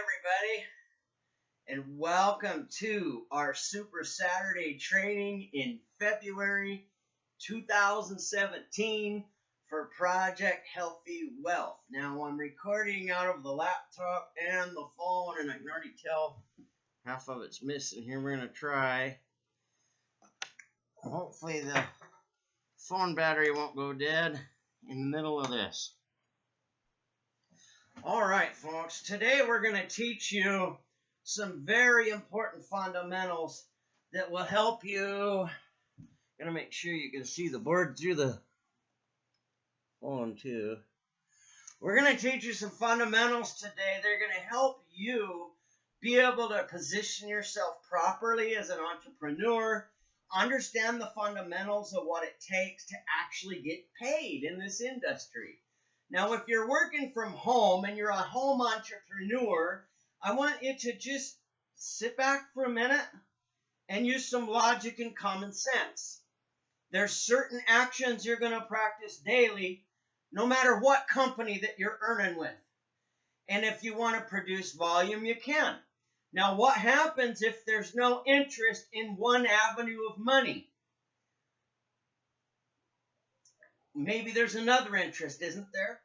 everybody, and welcome to our Super Saturday training in February 2017 for Project Healthy Wealth. Now, I'm recording out of the laptop and the phone, and I can already tell half of it's missing here. We're going to try. Hopefully the phone battery won't go dead in the middle of this. All right, folks, today we're going to teach you some very important fundamentals that will help you. I'm going to make sure you can see the board through the phone, too. We're going to teach you some fundamentals today. They're going to help you be able to position yourself properly as an entrepreneur, understand the fundamentals of what it takes to actually get paid in this industry. Now, if you're working from home and you're a home entrepreneur, I want you to just sit back for a minute and use some logic and common sense. There's certain actions you're going to practice daily, no matter what company that you're earning with. And if you want to produce volume, you can. Now, what happens if there's no interest in one avenue of money? Maybe there's another interest, isn't there?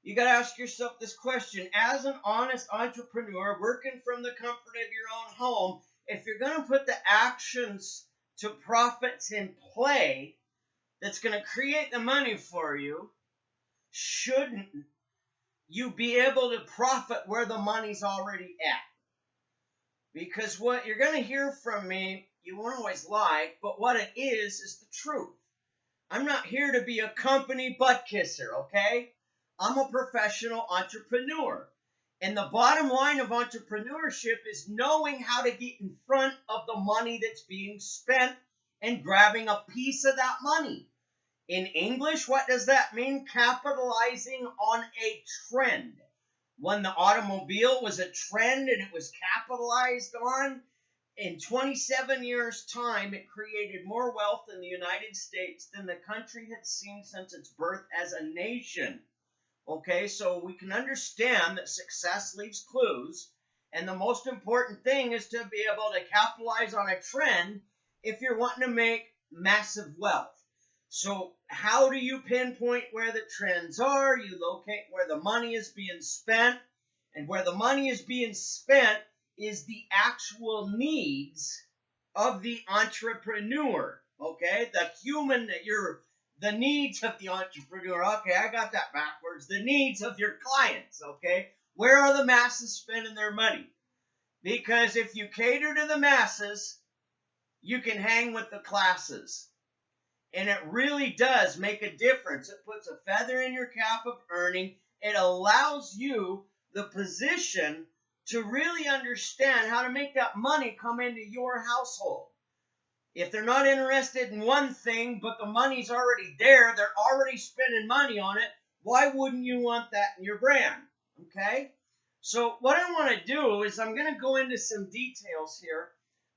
You got to ask yourself this question. As an honest entrepreneur working from the comfort of your own home, if you're going to put the actions to profits in play that's going to create the money for you, shouldn't you be able to profit where the money's already at? Because what you're going to hear from me, you won't always like, but what it is the truth. I'm not here to be a company butt kisser, okay? I'm a professional entrepreneur. And the bottom line of entrepreneurship is knowing how to get in front of the money that's being spent and grabbing a piece of that money. In English, what does that mean? Capitalizing on a trend. When the automobile was a trend and it was capitalized on, in 27 years' time, it created more wealth in the United States than the country had seen since its birth as a nation. Okay, so we can understand that success leaves clues, and the most important thing is to be able to capitalize on a trend if you're wanting to make massive wealth. So how do you pinpoint where the trends are? You locate where the money is being spent, and where the money is being spent is the actual needs of the entrepreneur, okay? The human that you're, the needs of the entrepreneur. Okay, I got that backwards. The needs of your clients, okay? Where are the masses spending their money? Because if you cater to the masses, you can hang with the classes. And it really does make a difference. It puts a feather in your cap of earning. It allows you the position to really understand how to make that money come into your household. If they're not interested in one thing, but the money's already there, they're already spending money on it, why wouldn't you want that in your brand? Okay? So what I want to do is I'm going to go into some details here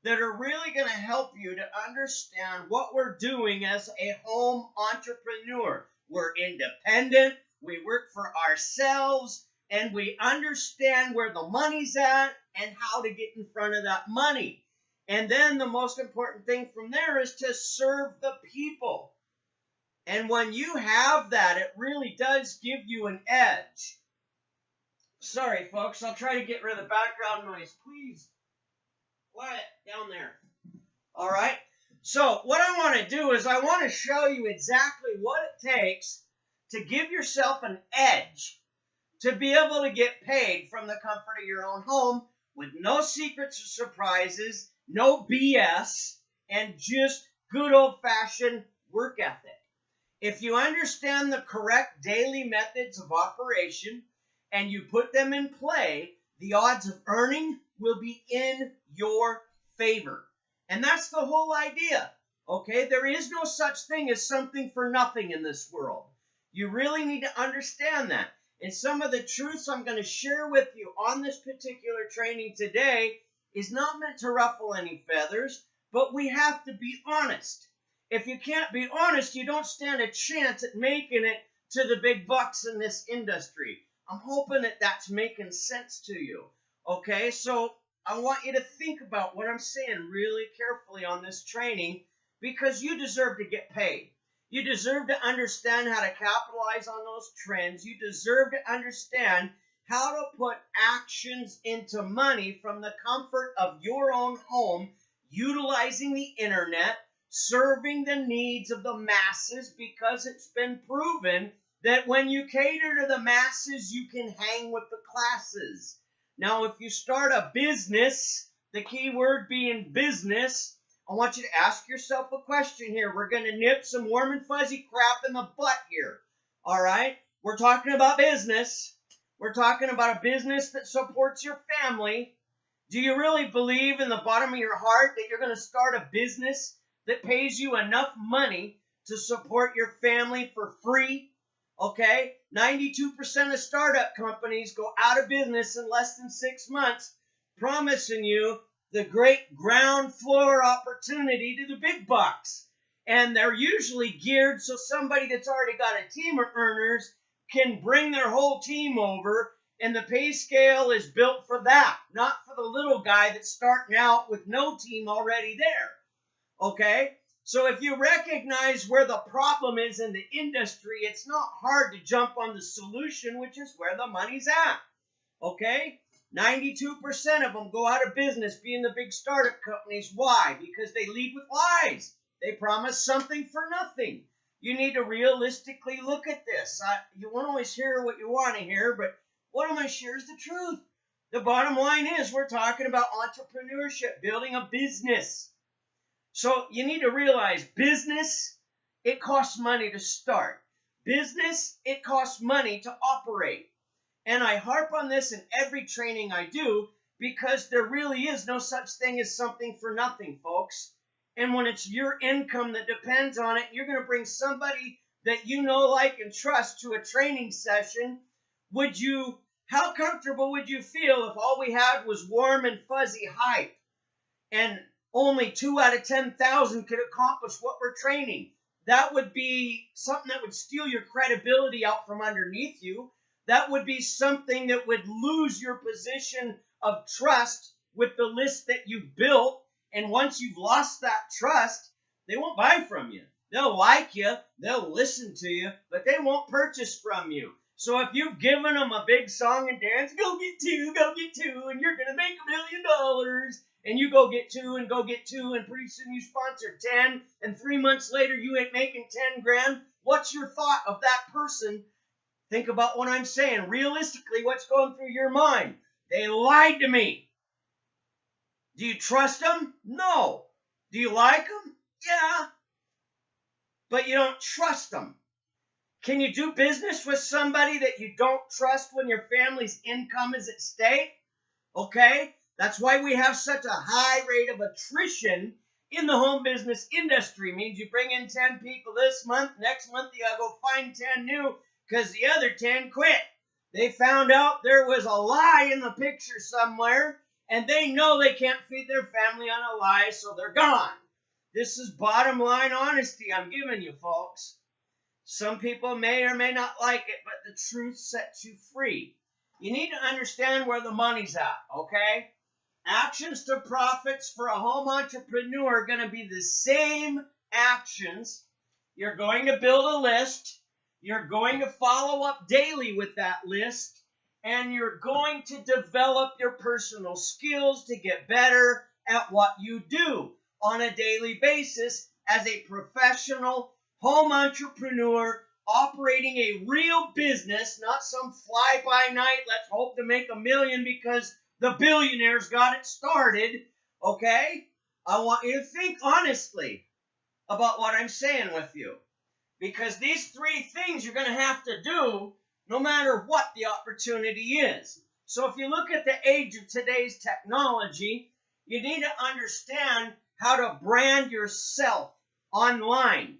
that are really going to help you to understand what we're doing as a home entrepreneur. We're independent, we work for ourselves, and we understand where the money's at and how to get in front of that money. And then the most important thing from there is to serve the people. And when you have that, it really does give you an edge. Sorry, folks, I'll try to get rid of the background noise. Please, quiet down there. All right? So what I want to do is I want to show you exactly what it takes to give yourself an edge to be able to get paid from the comfort of your own home with no secrets or surprises, no BS, and just good old-fashioned work ethic. If you understand the correct daily methods of operation and you put them in play, the odds of earning will be in your favor. And that's the whole idea, okay? There is no such thing as something for nothing in this world. You really need to understand that. And some of the truths I'm going to share with you on this particular training today is not meant to ruffle any feathers, but we have to be honest. If you can't be honest, you don't stand a chance at making it to the big bucks in this industry. I'm hoping that that's making sense to you. Okay, so I want you to think about what I'm saying really carefully on this training because you deserve to get paid. You deserve to understand how to capitalize on those trends. You deserve to understand how to put actions into money from the comfort of your own home, utilizing the internet, serving the needs of the masses because it's been proven that when you cater to the masses, you can hang with the classes. Now, if you start a business, the key word being business, I want you to ask yourself a question here. We're going to nip some warm and fuzzy crap in the butt here. All right? We're talking about business. We're talking about a business that supports your family. Do you really believe in the bottom of your heart that you're going to start a business that pays you enough money to support your family for free? Okay? 92% of startup companies go out of business in less than 6 months, promising you the great ground floor opportunity to the big bucks. And they're usually geared so somebody that's already got a team of earners can bring their whole team over, and the pay scale is built for that, not for the little guy that's starting out with no team already there. Okay? So if you recognize where the problem is in the industry, it's not hard to jump on the solution, which is where the money's at. Okay? 92% of them go out of business being the big startup companies. Why? Because they lead with lies. They promise something for nothing. You need to realistically look at this. You won't always hear what you want to hear, but what I'm going to share is the truth. The bottom line is we're talking about entrepreneurship, building a business. So you need to realize business, it costs money to start. Business, it costs money to operate. And I harp on this in every training I do because there really is no such thing as something for nothing, folks. And when it's your income that depends on it, you're going to bring somebody that you know, like, and trust to a training session. How comfortable would you feel if all we had was warm and fuzzy hype and only 2 out of 10,000 could accomplish what we're training? That would be something that would steal your credibility out from underneath you. That would be something that would lose your position of trust with the list that you built. And once you've lost that trust, they won't buy from you. They'll like you, they'll listen to you, but they won't purchase from you. So if you've given them a big song and dance, go get two, and you're going to make $1 million, and you go get two, and pretty soon you sponsor 10, and 3 months later you ain't making 10 grand, what's your thought of that person? Think about what I'm saying. Realistically, what's going through your mind? They lied to me. Do you trust them? No. Do you like them? Yeah. But you don't trust them. Can you do business with somebody that you don't trust when your family's income is at stake? Okay? That's why we have such a high rate of attrition in the home business industry. It means you bring in 10 people this month, next month you gotta go find 10 new because the other 10 quit. They found out there was a lie in the picture somewhere, and they know they can't feed their family on a lie, so they're gone. This is bottom line honesty I'm giving you, folks. Some people may or may not like it, but the truth sets you free. You need to understand where the money's at, okay? Actions to profits for a home entrepreneur are going to be the same actions. You're going to build a list. You're going to follow up daily with that list. And you're going to develop your personal skills to get better at what you do on a daily basis as a professional home entrepreneur operating a real business, not some fly-by-night, let's hope to make $1 million because the billionaires got it started, okay? I want you to think honestly about what I'm saying with you. Because these 3 things you're going to have to do no matter what the opportunity is. So if you look at the age of today's technology, you need to understand how to brand yourself online.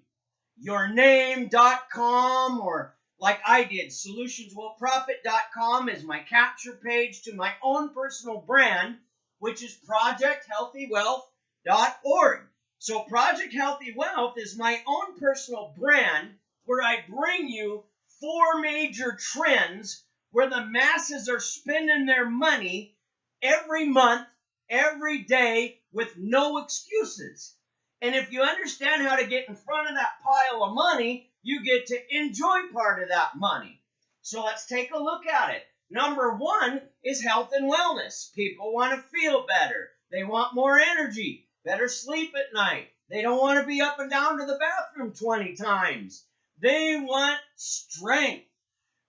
Yourname.com, or like I did, solutionswillprofit.com is my capture page to my own personal brand, which is projecthealthywealth.org. So Project Healthy Wealth is my own personal brand where I bring you 4 major trends where the masses are spending their money every month, every day with no excuses. And if you understand how to get in front of that pile of money, you get to enjoy part of that money. So let's take a look at it. Number one is health and wellness. People want to feel better. They want more energy, better sleep at night. They don't want to be up and down to the bathroom 20 times. They want strength.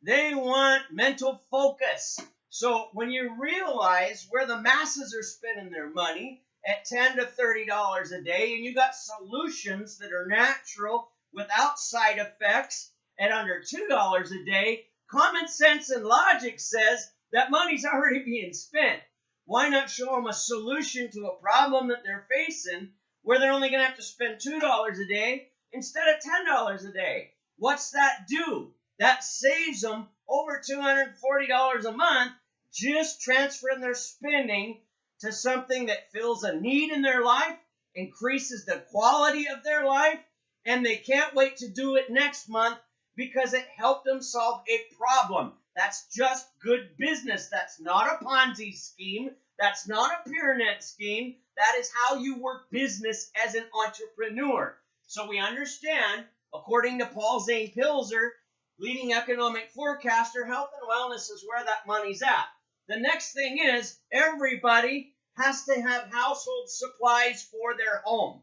They want mental focus. So when you realize where the masses are spending their money at $10 to $30 a day, and you got solutions that are natural without side effects at under $2 a day, common sense and logic says that money's already being spent. Why not show them a solution to a problem that they're facing where they're only going to have to spend $2 a day instead of $10 a day? What's that do? That saves them over $240 a month, just transferring their spending to something that fills a need in their life, increases the quality of their life, and they can't wait to do it next month because it helped them solve a problem. That's just good business. That's not a Ponzi scheme. That's not a pyramid scheme. That is how you work business as an entrepreneur. So we understand, according to Paul Zane Pilzer, leading economic forecaster, health and wellness is where that money's at. The next thing is everybody has to have household supplies for their home.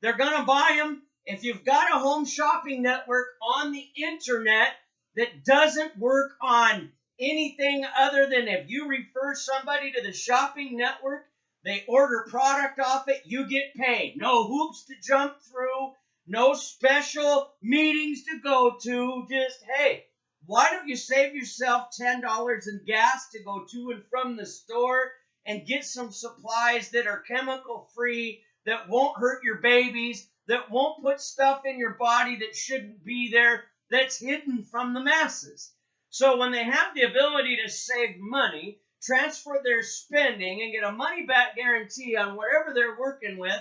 They're going to buy them. If you've got a home shopping network on the internet that doesn't work on anything other than if you refer somebody to the shopping network, they order product off it, you get paid. No hoops to jump through, no special meetings to go to. Just, hey, why don't you save yourself $10 in gas to go to and from the store and get some supplies that are chemical free, that won't hurt your babies, that won't put stuff in your body that shouldn't be there, that's hidden from the masses. So when they have the ability to save money, transfer their spending, and get a money-back guarantee on whatever they're working with,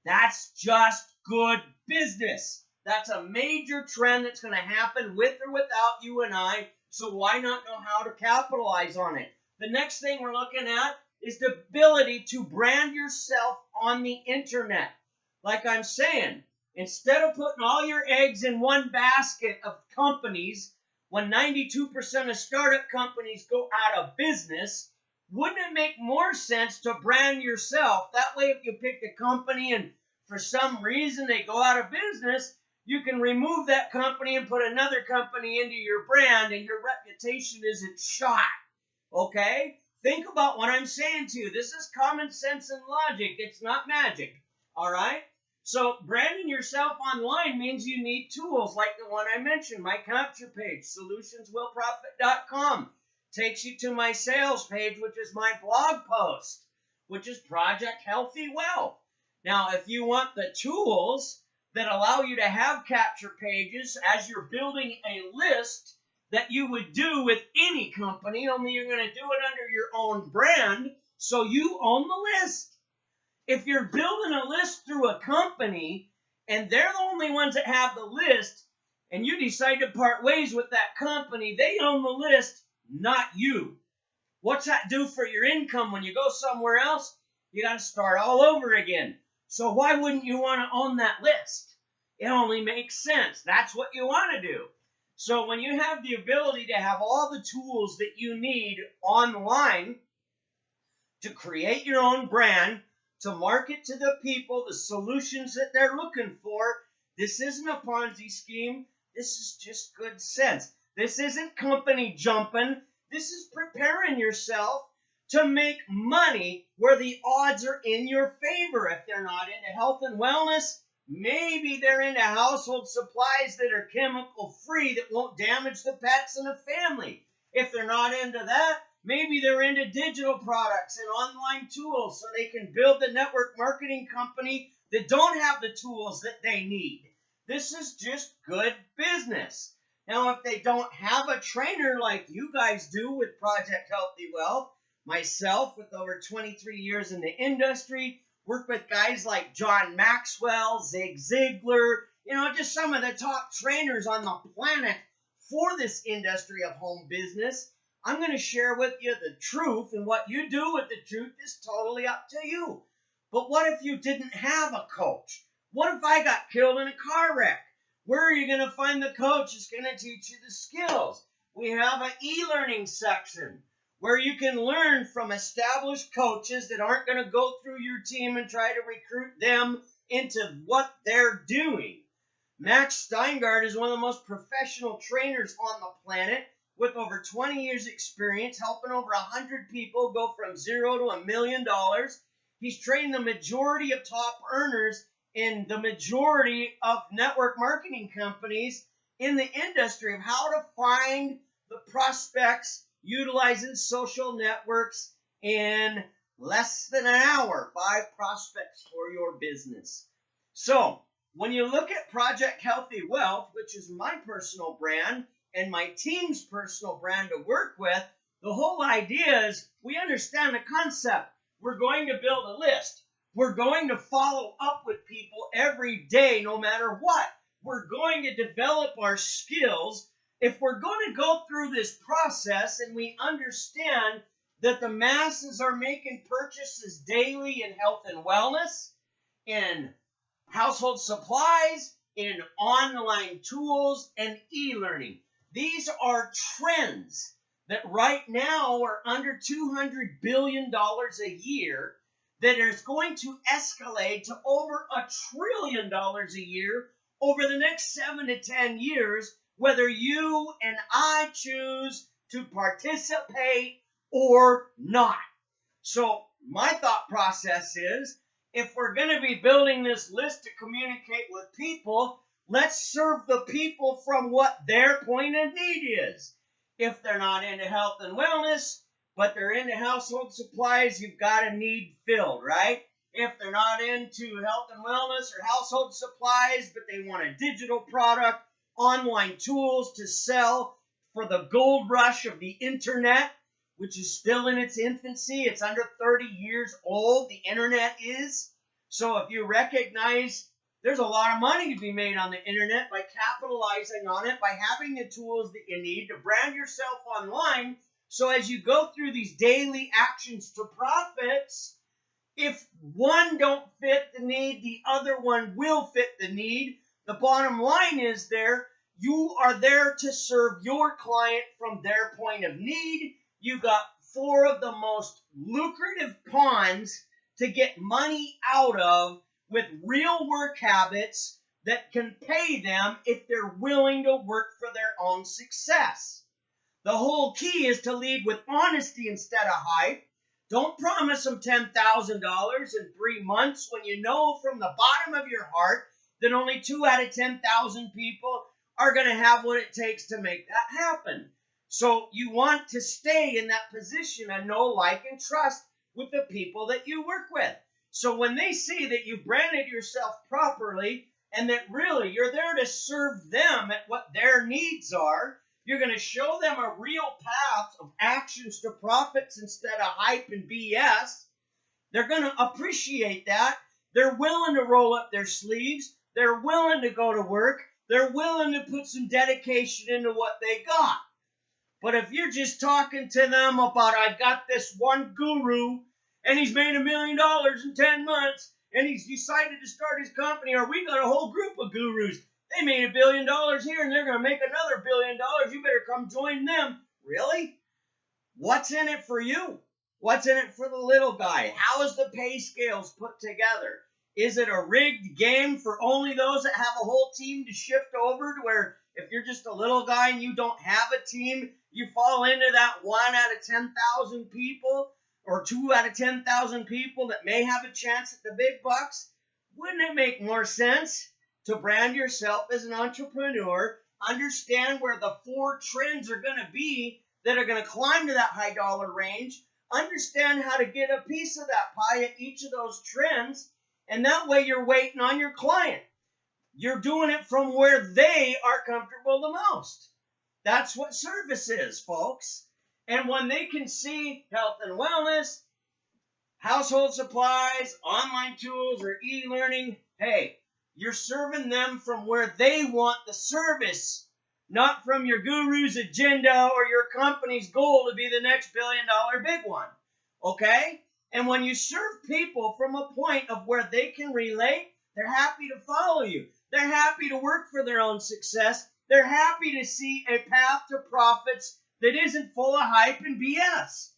that's just good business. That's a major trend that's going to happen with or without you and I, so why not know how to capitalize on it? The next thing we're looking at is the ability to brand yourself on the internet. Like I'm saying, instead of putting all your eggs in one basket of companies, when 92% of startup companies go out of business, wouldn't it make more sense to brand yourself? That way, if you pick a company and for some reason they go out of business, you can remove that company and put another company into your brand, and your reputation isn't shot. Okay? Think about what I'm saying to you. This is common sense and logic. It's not magic. All right? So branding yourself online means you need tools like the one I mentioned, my capture page, solutionswillprofit.com. Takes you to my sales page, which is my blog post, which is Project Healthy Wealth. Now, if you want the tools that allow you to have capture pages as you're building a list that you would do with any company, only you're going to do it under your own brand, so you own the list. If you're building a list through a company and they're the only ones that have the list, and you decide to part ways with that company, they own the list, not you. What's that do for your income when you go somewhere else? You got to start all over again. So why wouldn't you want to own that list? It only makes sense. That's what you want to do. So when you have the ability to have all the tools that you need online to create your own brand, to market to the people the solutions that they're looking for, this isn't a Ponzi scheme. This is just good sense. This isn't company jumping. This is preparing yourself to make money where the odds are in your favor. If they're not into health and wellness, maybe they're into household supplies that are chemical free that won't damage the pets in the family. If they're not into that, maybe they're into digital products and online tools so they can build the network marketing company that don't have the tools that they need. This is just good business. Now, if they don't have a trainer like you guys do with Project Healthy Wealth, myself with over 23 years in the industry, work with guys like John Maxwell, Zig Ziglar, just some of the top trainers on the planet for this industry of home business. I'm going to share with you the truth, and what you do with the truth is totally up to you. But what if you didn't have a coach? What if I got killed in a car wreck? Where are you going to find the coach that's going to teach you the skills? We have an e-learning section where you can learn from established coaches that aren't going to go through your team and try to recruit them into what they're doing. Max Steingart is one of the most professional trainers on the planet with over 20 years experience, helping over 100 people go from $0 to $1 million. He's trained the majority of top earners in the majority of network marketing companies in the industry of how to find the prospects utilizing social networks in less than an hour. 5 prospects for your business. So, when you look at Project Healthy Wealth, which is my personal brand and my team's personal brand to work with, the whole idea is we understand the concept. We're going to build a list. We're going to follow up with people every day, no matter what. We're going to develop our skills. If we're going to go through this process and we understand that the masses are making purchases daily in health and wellness, in household supplies, in online tools, and e-learning. These are trends that right now are under $200 billion a year that is going to escalate to over $1 trillion a year over the next 7 to 10 years, whether you and I choose to participate or not. So my thought process is, if we're going to be building this list to communicate with people, let's serve the people from what their point of need is. If they're not into health and wellness, but they're into household supplies, you've got a need filled, right? If they're not into health and wellness or household supplies, but they want a digital product, online tools to sell for the gold rush of the internet, which is still in its infancy. It's under 30 years old, the internet is. So if you recognize there's a lot of money to be made on the internet by capitalizing on it, by having the tools that you need to brand yourself online. So as you go through these daily actions to profits, if one don't fit the need, the other one will fit the need. The bottom line is you are there to serve your client from their point of need. You got 4 of the most lucrative ponds to get money out of with real work habits that can pay them if they're willing to work for their own success. The whole key is to lead with honesty instead of hype. Don't promise them $10,000 in 3 months when you know from the bottom of your heart that only 2 out of 10,000 people are going to have what it takes to make that happen. So you want to stay in that position and know, like, and trust with the people that you work with. So when they see that you've branded yourself properly and that really you're there to serve them at what their needs are, you're going to show them a real path of actions to profits instead of hype and BS. They're going to appreciate that. They're willing to roll up their sleeves. They're willing to go to work. They're willing to put some dedication into what they got. But if you're just talking to them about, I got this one guru, and he's made $1 million in 10 months, and he's decided to start his company, or we got a whole group of gurus. They made $1 billion here, and they're going to make another $1 billion. You better come join them. Really? What's in it for you? What's in it for the little guy? How is the pay scales put together? Is it a rigged game for only those that have a whole team to shift over to where if you're just a little guy and you don't have a team, you fall into that 1 out of 10,000 people or 2 out of 10,000 people that may have a chance at the big bucks? Wouldn't it make more sense to brand yourself as an entrepreneur, understand where the 4 trends are going to be that are going to climb to that high dollar range, understand how to get a piece of that pie at each of those trends, and that way you're waiting on your client. You're doing it from where they are comfortable the most. That's what service is, folks. And when they can see health and wellness, household supplies, online tools, or e-learning, hey, you're serving them from where they want the service, not from your guru's agenda or your company's goal to be the next billion-dollar big one. Okay? And when you serve people from a point of where they can relate, they're happy to follow you. They're happy to work for their own success. They're happy to see a path to profits that isn't full of hype and BS.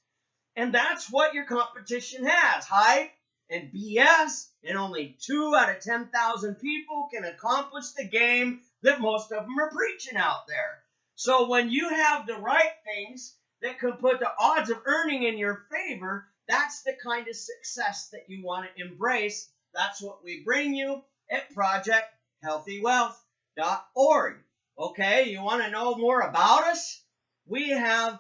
And that's what your competition has, hype and BS, and only 2 out of 10,000 people can accomplish the game that most of them are preaching out there. So when you have the right things that can put the odds of earning in your favor, that's the kind of success that you want to embrace. That's what we bring you at ProjectHealthyWealth.org. Okay, you want to know more about us? We have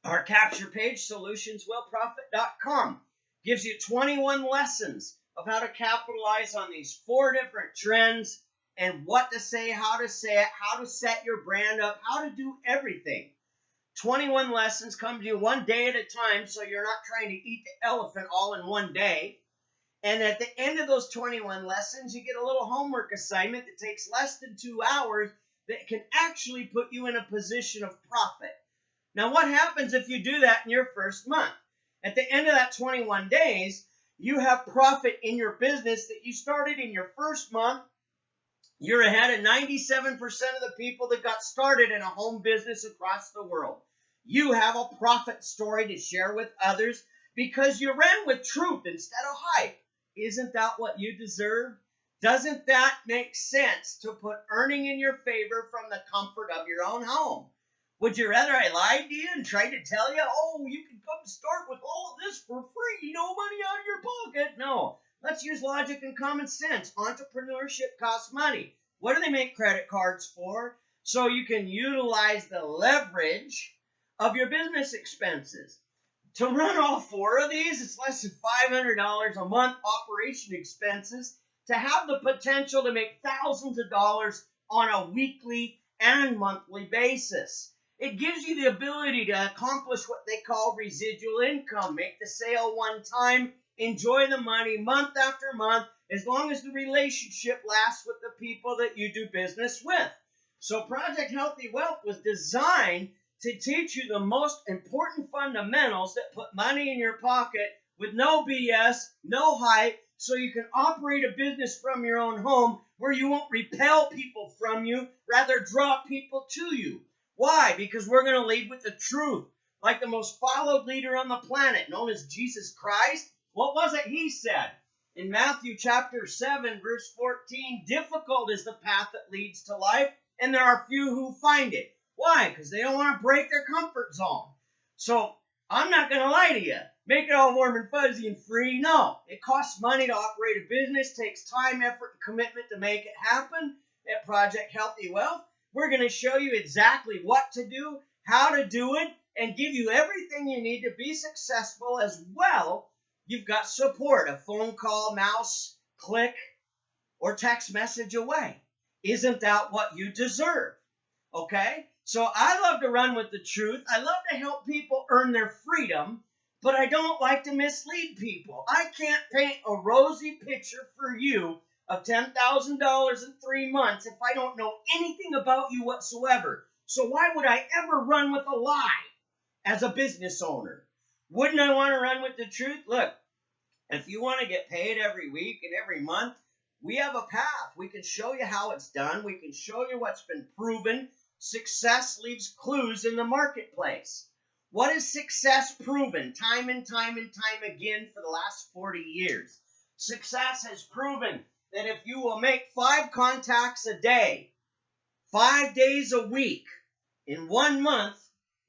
our capture page, solutionswillprofit.com. Gives you 21 lessons of how to capitalize on these 4 different trends and what to say, how to say it, how to set your brand up, how to do everything. 21 lessons come to you one day at a time, so you're not trying to eat the elephant all in one day. And at the end of those 21 lessons, you get a little homework assignment that takes less than 2 hours that can actually put you in a position of profit. Now, what happens if you do that in your first month? At the end of that 21 days, you have profit in your business that you started in your first month. You're ahead of 97% of the people that got started in a home business across the world. You have a profit story to share with others because you ran with truth instead of hype. Isn't that what you deserve? Doesn't that make sense to put earning in your favor from the comfort of your own home? Would you rather I lied to you and tried to tell you, oh, you can come start with all of this for free, no money out of your pocket? No. Let's use logic and common sense. Entrepreneurship costs money. What do they make credit cards for? So you can utilize the leverage of your business expenses. To run all 4 of these, it's less than $500 a month operation expenses to have the potential to make thousands of dollars on a weekly and monthly basis. It gives you the ability to accomplish what they call residual income. Make the sale one time, enjoy the money month after month, as long as the relationship lasts with the people that you do business with. So Project Healthy Wealth was designed to teach you the most important fundamentals that put money in your pocket with no BS, no hype, so you can operate a business from your own home where you won't repel people from you, rather draw people to you. Why? Because we're going to lead with the truth. Like the most followed leader on the planet, known as Jesus Christ. What was it he said? In Matthew chapter 7, verse 14, difficult is the path that leads to life, and there are few who find it. Why? Because they don't want to break their comfort zone. So I'm not going to lie to you. Make it all warm and fuzzy and free. No. It costs money to operate a business, takes time, effort, and commitment to make it happen. At Project Healthy Wealth, we're going to show you exactly what to do, how to do it, and give you everything you need to be successful. As well, you've got support, a phone call, mouse, click, or text message away. Isn't that what you deserve? Okay? So I love to run with the truth. I love to help people earn their freedom, but I don't like to mislead people. I can't paint a rosy picture for you of $10,000 in 3 months if I don't know anything about you whatsoever. So why would I ever run with a lie as a business owner? Wouldn't I want to run with the truth? Look, if you want to get paid every week and every month, we have a path. We can show you how it's done. We can show you what's been proven. Success leaves clues in the marketplace. What is success proven time and time and time again for the last 40 years? Success has proven that if you will make 5 contacts a day, 5 days a week, in 1 month,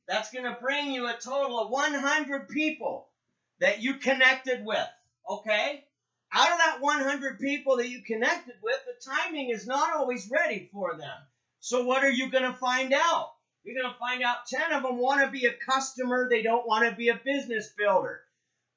that's going to bring you a total of 100 people that you connected with, okay? Out of that 100 people that you connected with, the timing is not always ready for them. So what are you going to find out? You're going to find out 10 of them want to be a customer. They don't want to be a business builder.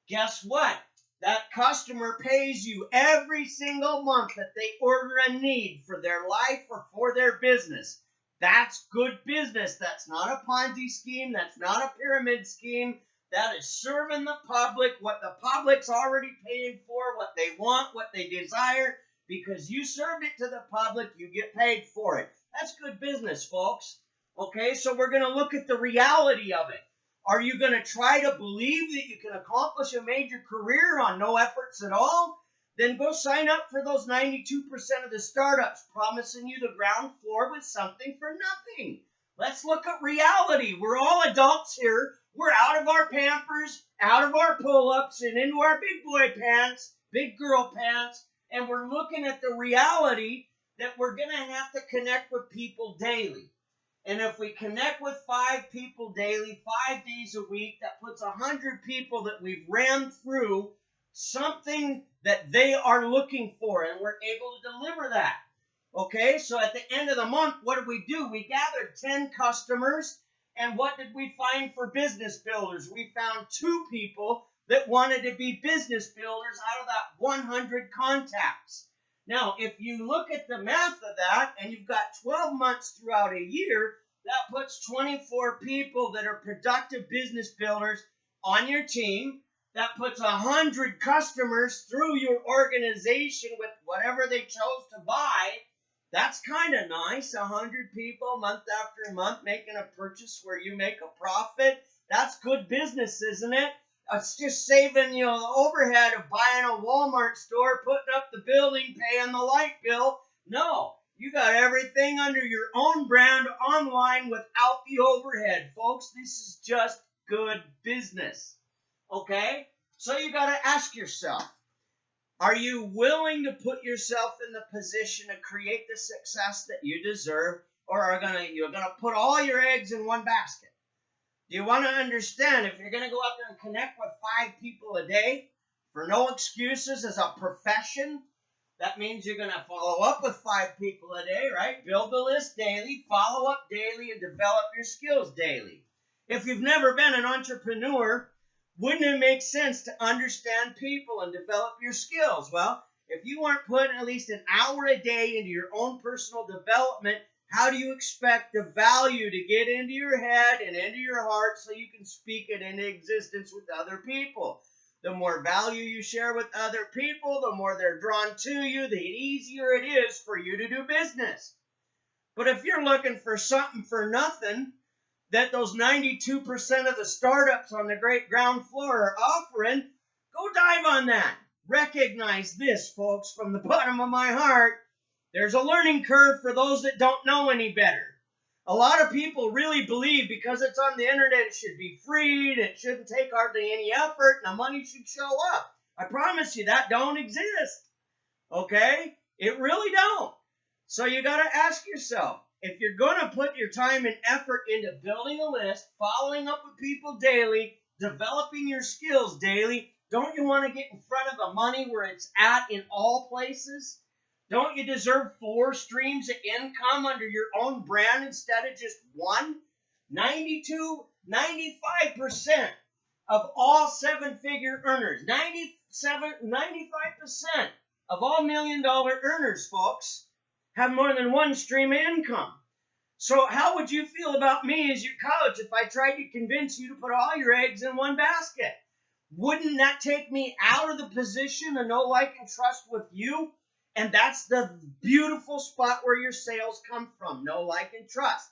Guess what? That customer pays you every single month that they order a need for their life or for their business. That's good business. That's not a Ponzi scheme. That's not a pyramid scheme. That is serving the public what the public's already paying for, what they want, what they desire. Because you served it to the public, you get paid for it. That's good business, folks. Okay, so we're going to look at the reality of it. Are you going to try to believe that you can accomplish a major career on no efforts at all? Then go sign up for those 92% of the startups promising you the ground floor with something for nothing. Let's look at reality. We're all adults here. We're out of our Pampers, out of our pull-ups, and into our big boy pants, big girl pants, and we're looking at the reality that we're going to have to connect with people daily. And if we connect with 5 people daily, 5 days a week, that puts 100 people that we've ran through something that they are looking for, and we're able to deliver that. Okay, so at the end of the month, what did we do? We gathered 10 customers, and what did we find for business builders? We found 2 people that wanted to be business builders out of that 100 contacts. Now, if you look at the math of that, and you've got 12 months throughout a year, that puts 24 people that are productive business builders on your team. That puts 100 customers through your organization with whatever they chose to buy. That's kind of nice. 100 people month after month making a purchase where you make a profit. That's good business, isn't it? It's just saving, the overhead of buying a Walmart store, putting up the building, paying the light bill. No, you got everything under your own brand online without the overhead. Folks, this is just good business. Okay? So you got to ask yourself, are you willing to put yourself in the position to create the success that you deserve, or are you're going to put all your eggs in one basket? Do you want to understand, if you're going to go out there and connect with 5 people a day for no excuses as a profession, that means you're going to follow up with 5 people a day, right? Build the list daily, follow up daily, and develop your skills daily. If you've never been an entrepreneur, wouldn't it make sense to understand people and develop your skills? Well, if you weren't putting at least an hour a day into your own personal development, how do you expect the value to get into your head and into your heart so you can speak it into existence with other people? The more value you share with other people, the more they're drawn to you, the easier it is for you to do business. But if you're looking for something for nothing that those 92% of the startups on the great ground floor are offering, go dive on that. Recognize this, folks, from the bottom of my heart. There's a learning curve for those that don't know any better. A lot of people really believe because it's on the internet, it should be free, it shouldn't take hardly any effort, and the money should show up. I promise you that don't exist. Okay? It really don't. So you got to ask yourself, if you're going to put your time and effort into building a list, following up with people daily, developing your skills daily, don't you want to get in front of the money where it's at in all places? Don't you deserve 4 streams of income under your own brand instead of just one? 95% of all 7-figure earners, 95% of all $1 million earners, folks, have more than 1 stream of income. So how would you feel about me as your coach if I tried to convince you to put all your eggs in one basket? Wouldn't that take me out of the position of know, like, and trust with you? And that's the beautiful spot where your sales come from, know, like, and trust.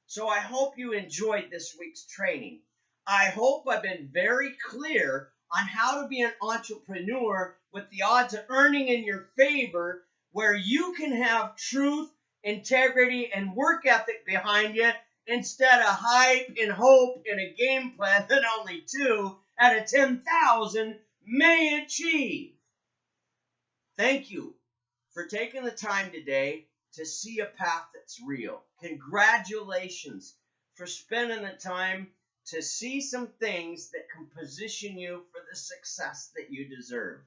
So I hope you enjoyed this week's training. I hope I've been very clear on how to be an entrepreneur with the odds of earning in your favor, where you can have truth, integrity, and work ethic behind you instead of hype and hope and a game plan that only 2 out of 10,000 may achieve. Thank you for taking the time today to see a path that's real. Congratulations for spending the time to see some things that can position you for the success that you deserve.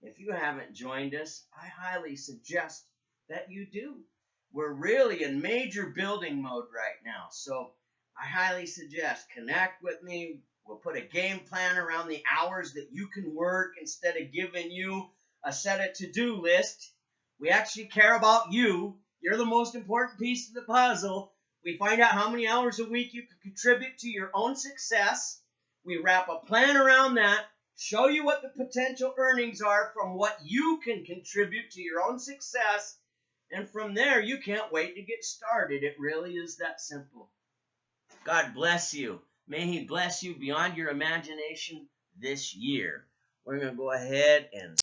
If you haven't joined us, I highly suggest that you do. We're really in major building mode right now, so I highly suggest connect with me. We'll put a game plan around the hours that you can work instead of giving you a set of to-do list. We actually care about you. You're the most important piece of the puzzle. We find out how many hours a week you can contribute to your own success. We wrap a plan around that, show you what the potential earnings are from what you can contribute to your own success, And from there, you can't wait to get started. It really is that simple. God bless you. May He bless you beyond your imagination this year. We're going to go ahead and